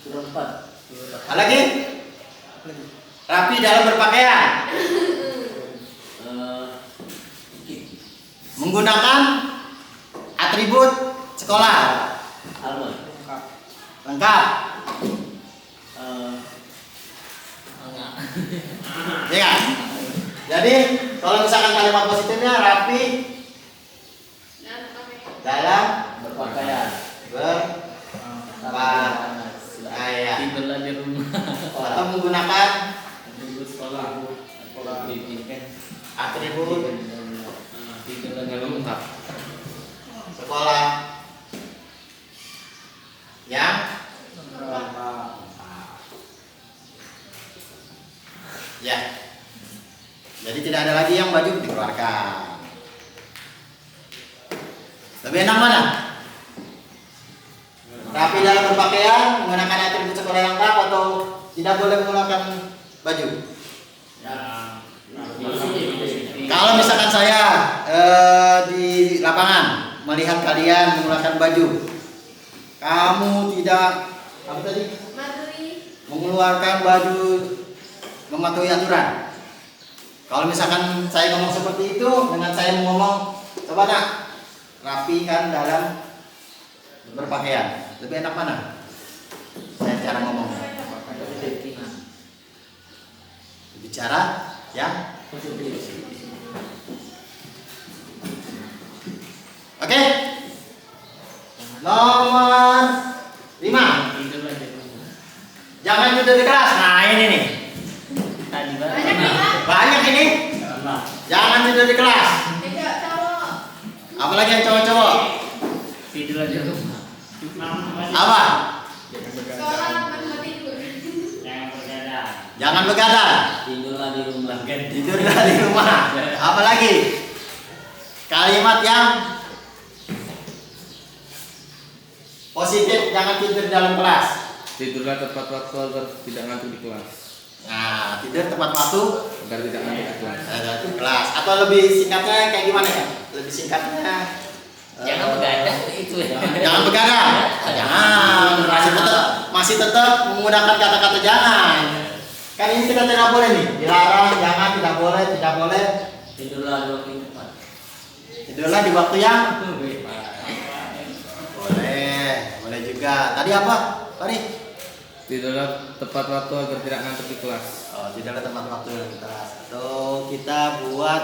sudah 4. Apa lagi? Rapi dalam berpakaian. Menggunakan atribut sekolah Almond. lengkap. Ya. Jadi kalau misalkan kalimat positifnya rapi Dan berpakaian. dalam Berpakaian. berpakaian Tidurlah di rumah. atau menggunakan Atribut sekolah. Bikin atribut tidurlah di rumah. lengkap. sekolah yang ya. Jadi tidak ada lagi yang baju dikeluarkan. Lebih enak mana? Rapi dalam berpakaian, menggunakan atribut sekolah yang lengkap atau tidak boleh menggunakan baju? Kalau misalkan saya di lapangan melihat kalian menggunakan baju, kamu tidak apa tadi? Mengeluarkan baju mematuhi aturan. Kalau misalkan saya ngomong seperti itu, dengan saya ngomong, coba nak rapikan dalam berpakaian, lebih enak mana? Saya cara ngomong, bicara ya. Oke. Nomor 5. Jangan tidur di kelas. Nah ini nih. Tadi Banyak ini. Jangan tidur di kelas. Tidak cowok. Apalagi yang cowok-cowok. tidurlah di rumah. Apa? Sekolah tempat tidur. Jangan begadang. Tidurlah di rumah. Tidurlah di rumah. Apalagi? Kalimat yang positif, jangan tidur di dalam kelas. Tidurlah tepat waktu agar tidak ngantuk di kelas. Nah, tidur tepat waktu Agar tidak ngantuk di kelas. di kelas. Atau lebih singkatnya kayak gimana ya? Lebih singkatnya Jangan begadang itu ya. jangan begadang. Jangan. masih tetap menggunakan kata-kata jangan. Kan ini kita tidak boleh nih, dilarang, jangan, tidak boleh, tidak boleh. Tidurlah di waktu yang tepat. Tidurlah di waktu yang boleh, boleh juga. Tadi apa? Tadi? Tidurlah tepat waktu agar tidak ngantuk di kelas. Oh, tidurlah tepat waktu yang kita. Atau kita buat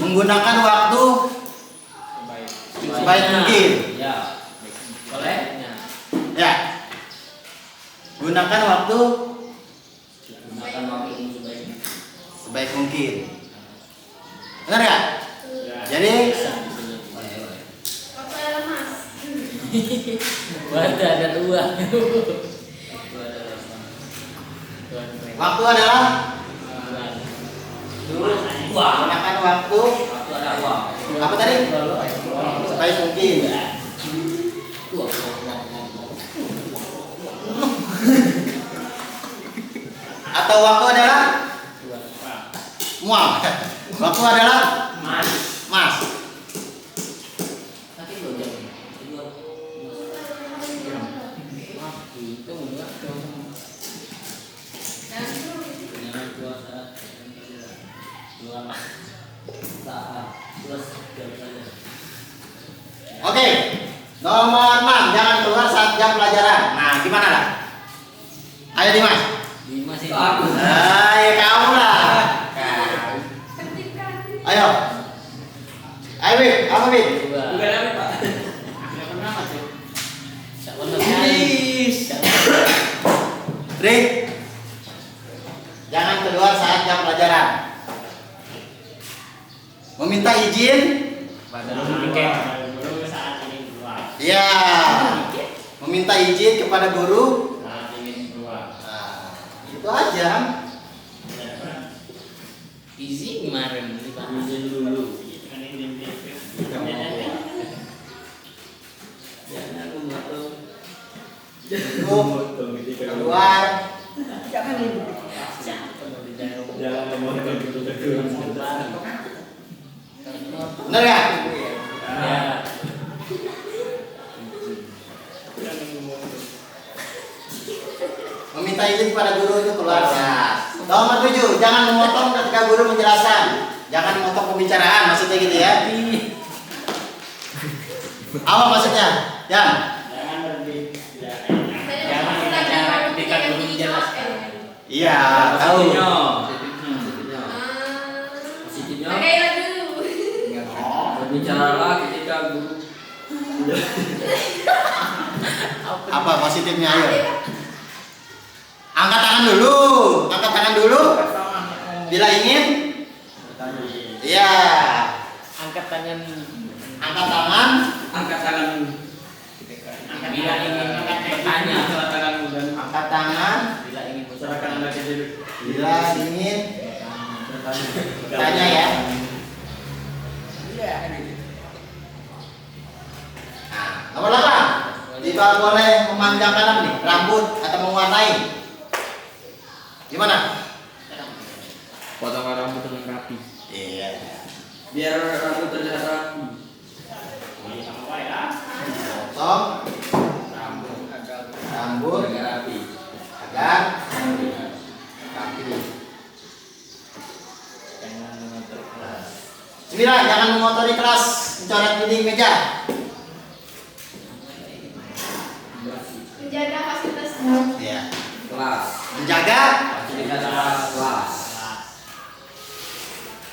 menggunakan waktu sebaik mungkin. Ya. Boleh? Ya. Gunakan waktu Gunakan waktu ini sebaik mungkin. Benar ya? Jadi Waktu ada mas. Waktu ada uang. waktu adalah Uang. gunakan waktu Waktu ada uang. apa tadi? Sebaik mungkin. Atau waktu adalah muam. Waktu adalah mas. Nanti lo jam. Itu enggak dong. Jangan puasa. Plus jam saja. Oke. Nomor 6, jangan keluar saat jam pelajaran. Nah, gimana lah? Ayo Dimas. Dimas itu aku. Ya kamu lah. Ayo. Ayo Bib, apa Bib? Bukan apa Pak. Enggak pernah masuk. Tak pernah sekali. Tri. Jangan keluar saat jam pelajaran. Meminta izin. Iya. Meminta izin kepada guru. Nah, itu aja. Izin kemarin izin dulu. Jangan memotong. Keluar. Benar ya? Ya. Meminta izin kepada guru itu keluar. Nomor 7, jangan memotong ketika guru menjelaskan. Jangan memotong pembicaraan, maksudnya gitu ya. Apa maksudnya? Jangan bicara ketika guru menjelaskan. Iya, tahu. Positifnya. Pakai dulu. Berbicaralah ketika guru. Apa positifnya ayo? Angkat tangan dulu. Angkat tangan dulu. Bila ingin. Iya. Angkat tangan. Angkat tangan. Angkat tangan. Bila ingin bertanya. Angkat tangan. Bila ingin Bila ingin bertanya ya. Nah, nomor 8. Tidak boleh memanjangkan apa nih? Rambut atau mewarnai. Gimana? Potong rambut dengan rapi. Iya. Biar rambut terlihat rapi. Potong Rambut agak rapi. agar rapi. 9. Jangan mengotori kelas, mencoret dinding meja. Menjaga fasilitas. Iya. Kelas. Menjaga Fasilitas kelas.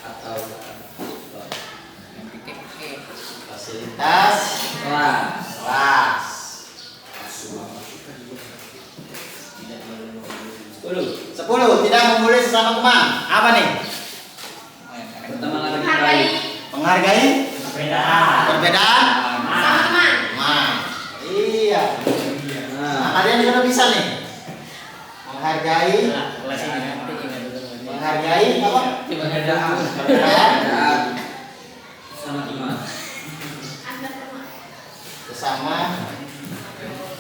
Atau fasilitas kelas. kelas. 10. Tidak membuli sesama teman. Apa nih? Pertama kali Menghargai Menghargai perbedaan sama teman. teman. Iya. Nah, kalian juga bisa nih. Menghargai apa? Perbedaan sama teman. Anda teman. sesama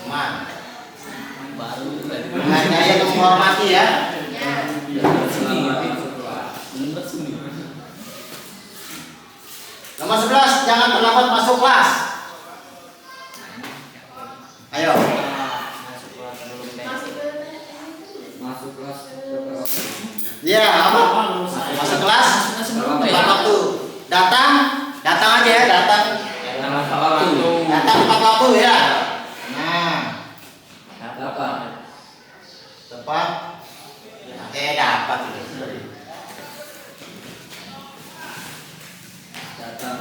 teman. Baru Menghargai atau menghormati ya. Ya. Nomor 11, jangan terlambat masuk kelas. Ayo. Masuk kelas. Ya, apa? Masuk kelas. Tepat waktu. Datang aja ya, datang. Datang tepat waktu ya. Nah, Apa? tepat. Dapat itu. Datang.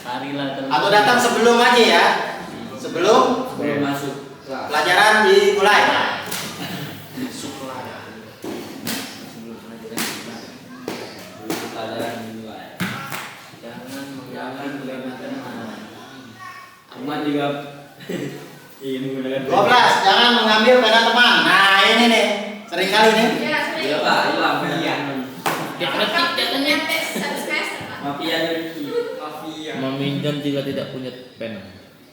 Harilah terus. Atau datang sebelum aja ya. Sebelum masuk. pelajaran dimulai. Pelajaran dimulai. Jangan menggunakan aman juga. Ingin menggunakan 12, jangan mengambil pena teman. Nah, ini nih, sering kali nih. Ya, sudah. Iya Pak, hilang mafia. Mafia Ricky. Mafia. Meminjam jika tidak punya pena.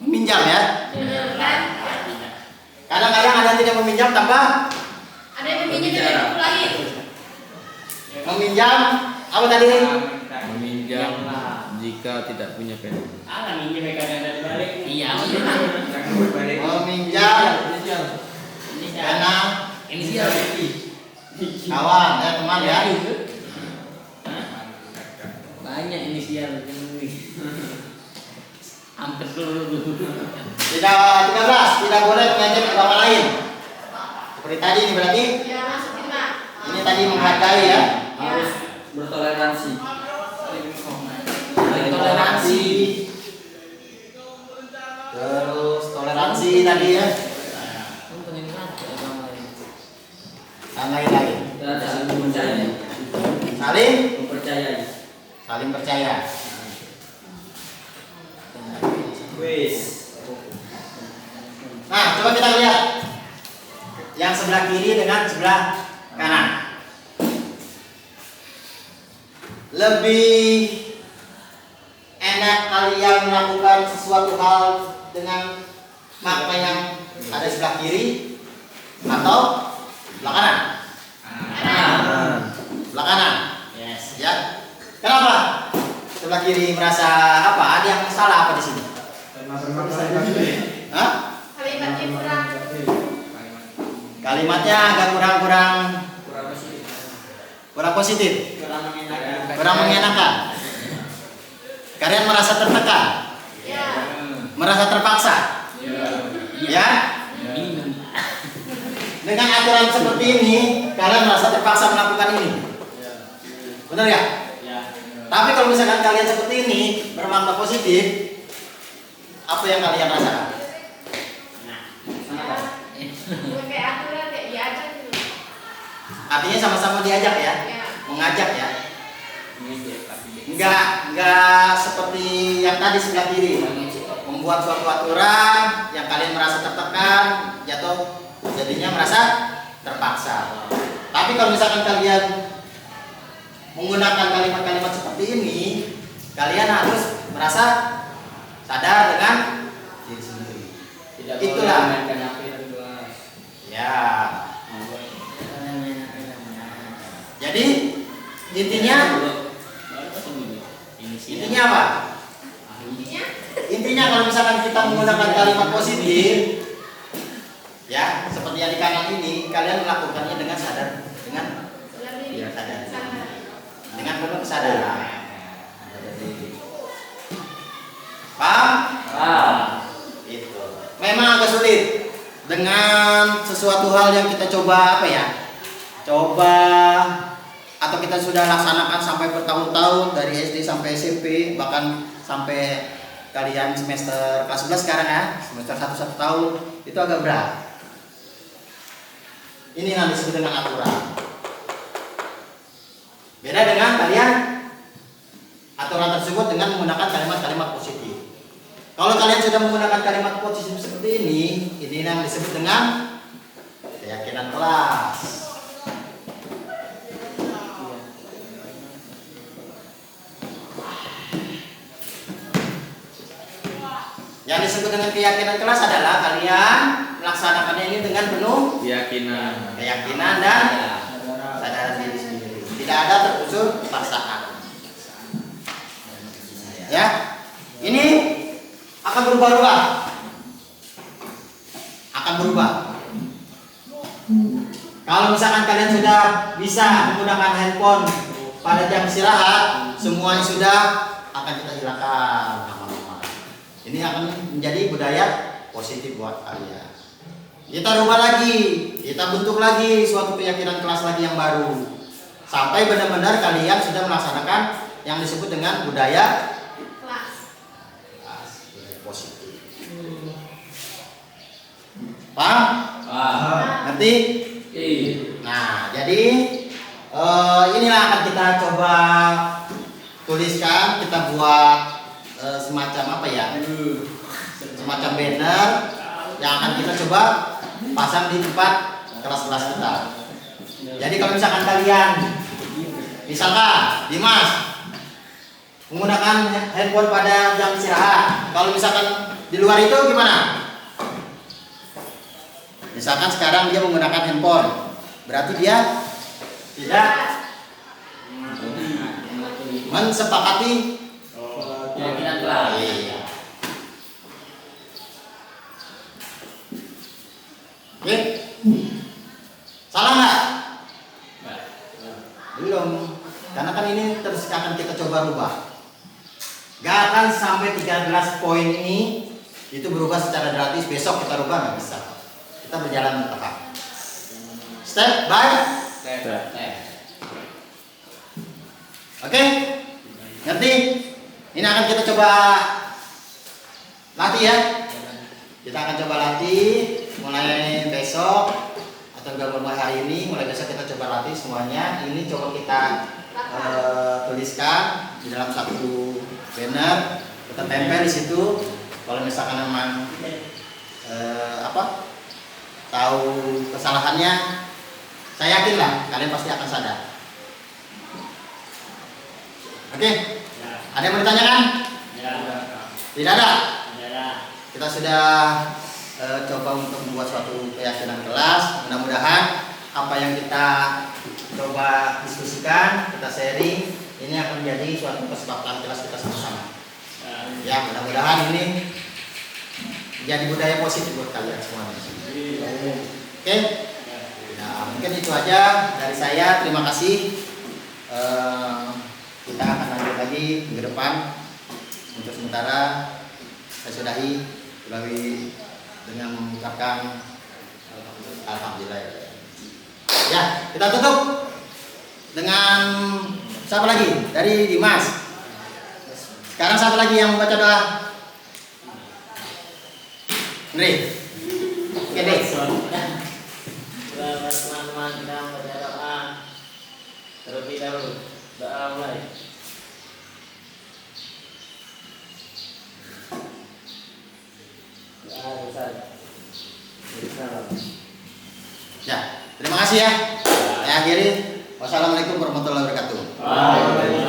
Meminjam ya. Kadang-kadang ada yang tidak meminjam tambah Ada yang meminjam dari buku lain. meminjam apa tadi? Meminjam jika tidak punya pena. minjem mereka dari balik. Iya. Meminjam pena Inisial. kawan ya teman ya. Banyak inisial. Hampir seluruh. Tidak 13, tidak boleh mengejek agama lain. Seperti tadi ini berarti Ya, masukin Pak. ini tadi menghargai ya. Harus bertoleransi. Toleransi. Terus toleransi tadi ya. Dan lain-lain. Dan saling mempercayai. Saling Mempercayai. saling percaya. Wis. Nah, coba kita lihat yang sebelah kiri dengan sebelah kanan. Lebih enak kalian melakukan sesuatu hal dengan makna yang ada sebelah kiri atau sebelah kanan? Sebelah kanan. Yes. Ya. Kenapa? Sebelah kiri merasa apa? Ada yang salah apa di sini? Hah? Kalimatnya kurang. Kalimatnya agak kurang positif, kurang mengenakan. Kalian merasa tertekan, Ya. merasa terpaksa, ya? Dengan aturan seperti ini, kalian merasa terpaksa melakukan ini, benar ya? Tapi kalau misalkan kalian seperti ini bermakna positif, apa yang kalian rasakan? Pakai aturan kayak diajak gitu. Artinya sama-sama diajak ya, Ya. mengajak ya. Enggak seperti yang tadi sebelah kiri, membuat suatu aturan yang kalian merasa tertekan, jadinya merasa terpaksa. Tapi kalau misalkan kalian menggunakan kalimat-kalimat seperti ini, kalian harus merasa sadar dengan diri sendiri. Itulah. Ya. Jadi intinya apa? Intinya kalau misalkan kita menggunakan kalimat positif, ya seperti yang di kanan ini, kalian melakukannya dengan sadar, dengan penuh kesadaran. Paham? Itu. Memang agak sulit dengan sesuatu hal yang kita coba atau kita sudah laksanakan sampai bertahun-tahun dari SD sampai SMP, bahkan sampai kalian semester kelas 11 sekarang ya, semester 1 tahun, itu agak berat. Ini yang disebut dengan aturan. Beda dengan kalian aturan tersebut dengan menggunakan kalimat-kalimat positif. Kalau kalian sudah menggunakan kalimat positif seperti ini yang disebut dengan keyakinan kelas. Yang disebut dengan keyakinan kelas adalah kalian melaksanakannya ini dengan penuh Keyakinan dan kesadaran diri sendiri. Tidak tidak ada unsur paksaan. Ya, ini akan berubah-ubah, akan berubah. Kalau misalkan kalian sudah bisa menggunakan handphone pada jam istirahat, semuanya sudah akan kita hilangkan lama-lama. Ini akan menjadi budaya positif buat kalian. Kita rubah lagi, kita bentuk lagi suatu keyakinan kelas lagi yang baru, sampai benar-benar kalian sudah melaksanakan yang disebut dengan budaya positif. Paham? Ngerti? Nah, jadi inilah akan kita coba tuliskan, kita buat semacam apa ya? Semacam banner yang akan kita coba pasang di tempat kelas-kelas kita. Jadi kalau misalkan kalian, misalkan Dimas menggunakan handphone pada jam istirahat, kalau misalkan di luar itu gimana? Misalkan sekarang dia menggunakan handphone, berarti dia tidak mensepakati keyakinan kelas. Iya. Oke? Salah nggak? Belum. Karena kan ini terus akan kita coba rubah. Gak akan sampai 13 poin ini itu berubah secara gratis. Besok kita rubah nggak bisa. Kita berjalan bertahap. Step by step. Oke? Ngerti? Ini akan kita coba latih ya. Kita akan coba latih mulai besok atau mulai hari ini. Mulai besok kita coba latih semuanya. Ini coba kita tuliskan di dalam satu banner. Kita tempel di situ. Kalau misalkan memang tahu kesalahannya, saya yakin lah kalian pasti akan sadar. Oke? Ada yang mau ditanyakan? Tidak ada? Kita sudah coba untuk membuat suatu keyakinan kelas. Mudah-mudahan apa yang kita coba diskusikan, kita sharing, ini akan menjadi suatu kesepakatan kelas kita sama-sama. Ya, mudah-mudahan ini jadi budaya positif buat kalian semuanya. Oke? Nah, mungkin itu aja dari saya. Terima kasih. Kita akan lanjut lagi ke depan. Untuk sementara saya sudahi melalui dengan mengucapkan alhamdulillah. Ya, kita tutup dengan siapa lagi? Dari Dimas. Sekarang siapa lagi yang membaca doa? Nri. Oke deh. Teman-teman kita membaca doa terlebih dahulu. Doa mulai. Ya, terima kasih ya. Saya akhiri. Wassalamualaikum warahmatullahi wabarakatuh.